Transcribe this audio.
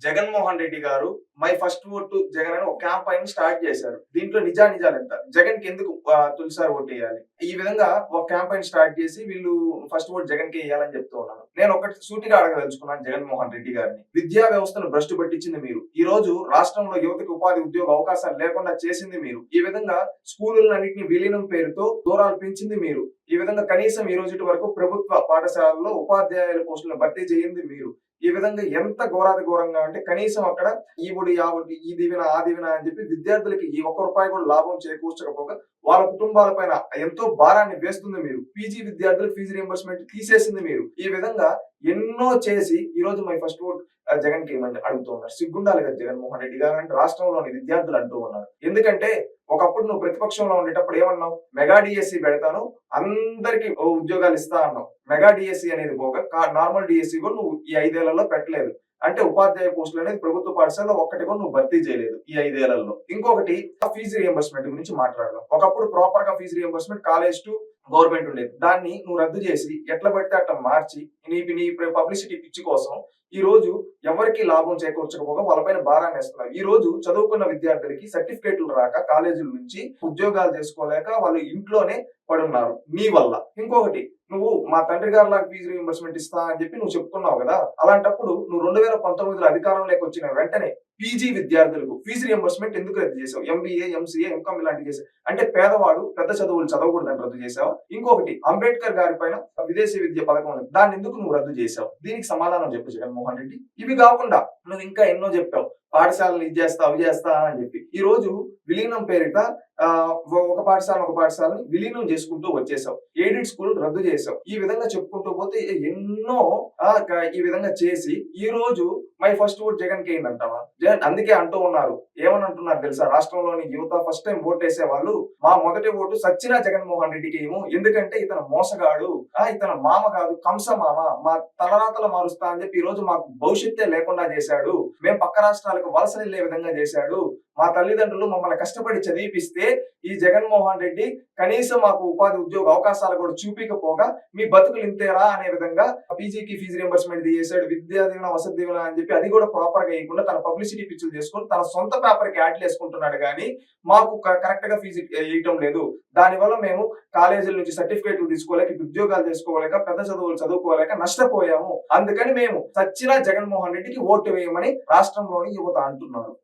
జగన్మోహన్ రెడ్డి గారు my first vote Jagan అని ఒక క్యాంపెయిన్ స్టార్ట్ చేశారు. దీంట్లో నిజానిజాలెంత? జగన్‌కి ఎందుకు తొలిసారి ఓటేయాలి? ఈ విధంగా ఒక క్యాంపెయిన్ స్టార్ట్ చేసి వీళ్ళు ఫస్ట్ ఓట్ జగన్‌కే ఎయ్యాలని చెప్తూ ఉన్నారు. నేను ఒకటి సూటిగా అడగదలుచుకున్నాను జగన్మోహన్ రెడ్డి గారిని. విద్యా వ్యవస్థను భ్రష్టు పట్టించింది మీరు. ఈ రోజు రాష్ట్రంలో యువతకు ఉపాధి ఉద్యోగ అవకాశాలు లేకుండా చేసింది మీరు. ఈ విధంగా స్కూలులన్నిటిని విలీనం పేరుతో దూరాలు పెంచింది మీరు. ఈ విధంగా కనీసం ఈ రోజుటి వరకు ప్రభుత్వ పాఠశాలల్లో ఉపాధ్యాయుల పోస్టులను భర్తీ చేయింది మీరు. ఈ విధంగా ఎంత ఘోరాతి ఘోరంగా అంటే కనీసం అక్కడ ఈ ఒడి, ఆ ఒడి, ఈ దీవెన, ఆ దీవెన అని చెప్పి విద్యార్థులకి ఈ ఒక్క రూపాయి కూడా లాభం చేకూర్చకపోగా వాళ్ళ కుటుంబాల పైన ఎంతో భారాన్ని వేస్తుంది మీరు. పీజీ విద్యార్థులకు ఫీజు రీయింబర్స్‌మెంట్ తీసేసింది మీరు. ఈ విధంగా ఎన్నో చేసి ఈ రోజు మై ఫస్ట్ ఓట్ జగన్‌కి ఏయమని అడుగుతూ ఉన్నారు. సిగ్గుండాలి కదా జగన్మోహన్ రెడ్డి గారు అంటే రాష్ట్రంలోని విద్యార్థులు అంటూ ఉన్నారు. ఎందుకంటే ఒకప్పుడు నువ్వు ప్రతిపక్షంలో ఉండేటప్పుడు ఏమన్నావు? మెగా డిఎస్సి పెడతాను, అందరికి ఉద్యోగాలు ఇస్తా అన్నావు. మెగా డిఎస్సి అనేది పోగా నార్మల్ డిఎస్సి కూడా నువ్వు ఈ 5 ఏళ్లలో పెట్టలేదు. అంటే ఉపాధ్యాయ పోస్టులు అనేది ప్రభుత్వ పాఠశాలలో ఒక్కటి కూడా నువ్వు భర్తీ చేయలేదు ఈ 5 ఏళ్లలో. ఇంకొకటి ఫీజు రీయింబర్స్‌మెంట్ గురించి మాట్లాడదాం. ఒకప్పుడు ప్రాపర్ గా fees reimbursement college to government ఉండేది. దాన్ని నువ్వు రద్దు చేసి ఎట్లా పడితే అట్లా మార్చి నీ పబ్లిసిటీ పిచ్చి కోసం ఈ రోజు ఎవరికి లాభం చేకూర్చకపోగా వాళ్ళపైన భారాన్ని వేస్తున్నారు. ఈ రోజు చదువుకున్న విద్యార్థులకి సర్టిఫికేట్లు రాక కాలేజీల నుంచి ఉద్యోగాలు చేసుకోలేక వాళ్ళు ఇంట్లోనే పడున్నారు నీ వల్ల. ఇంకొకటి నువ్వు మా తండ్రి గారి లాగా ఫీజు రీయింబర్స్‌మెంట్ ఇస్తా అని చెప్పి నువ్వు చెప్పుకున్నావు కదా. అలాంటప్పుడు నువ్వు 2019లో అధికారంలోకి వచ్చిన వెంటనే పీజీ విద్యార్థులకు ఫీజు రీయింబర్స్‌మెంట్ ఎందుకు రద్దు చేసావు? ఎంబీఏ, ఎంసీఏ, ఎంకామ్ ఇలాంటివి చేసావు. అంటే పేదవాడు పెద్ద చదువులు చదవకూడదని రద్దు చేసావా? ఇంకొకటి అంబేద్కర్ గారి పైన విదేశీ విద్య పథకం ఉంది. దాన్ని ఎందుకు నువ్వు రద్దు చేసావు? దీనికి సమాధానం చెప్పు జగన్మోహన్ రెడ్డి. ఇవి కాకుండా నువ్వు ఇంకా ఎన్నో చెప్పావు. పాఠశాలను ఇది చేస్తా, అవి చేస్తా అని చెప్పి. ఈ రోజు విలీనం పేరిట ఒక పాఠశాలని విలీనం చేసుకుంటూ వచ్చేసావు. ఎయిడెడ్ స్కూల్ రద్దు చేసావు. ఈ విధంగా చెప్పుకుంటూ పోతే ఎన్నో ఈ విధంగా చేసి ఈ రోజు మై ఫస్ట్ ఓట్ జగన్ కి ఏంటంటావా? జగన్ అందుకే అంటూ ఉన్నారు. ఏమని అంటున్నారు తెలుసా? రాష్ట్రంలోని యువత ఫస్ట్ టైం ఓట్ వేసే వాళ్ళు మా మొదటి ఓటు సచ్చినా జగన్మోహన్ రెడ్డికి ఏమో. ఎందుకంటే ఇతను మోసగాడు, ఇతను మామ కాదు కంస మామ, మా తలరాతలు మారుస్తా అని చెప్పి ఈ రోజు మాకు భవిష్యత్తే లేకుండా చేశాడు. మేము పక్క రాష్ట్రాలకు వలస వెళ్లే విధంగా చేశాడు. మా తల్లిదండ్రులు మమ్మల్ని కష్టపడి చదివిపిస్తే ఈ జగన్మోహన్ రెడ్డి కనీసం మాకు ఉపాధి ఉద్యోగ అవకాశాలు కూడా చూపించకపోగా మీ బతుకులు ఇంతేరా అనే విధంగా పీజీకి ఫీజు రీయింబర్స్‌మెంట్ చేశాడు. విద్యా దీవెన, వసతి దీవెన అని చెప్పి అది కూడా ప్రాపర్ గా వేయకుండా తన పబ్లిసిటీ పిచ్చులు చేసుకొని తన సొంత పేపర్ కి యాడ్లు వేసుకుంటున్నాడు కానీ మాకు కరెక్ట్ గా ఫీజు వేయటం లేదు. దానివల్ల మేము కాలేజీల నుంచి సర్టిఫికేట్లు తీసుకోలేక, ఉద్యోగాలు చేసుకోలేక, పెద్ద చదువులు చదువుకోలేక నష్టపోయాము. అందుకని మేము సచ్చినా జగన్మోహన్ రెడ్డికి ఓటు వేయమని రాష్ట్రంలోని యువత అంటున్నారు.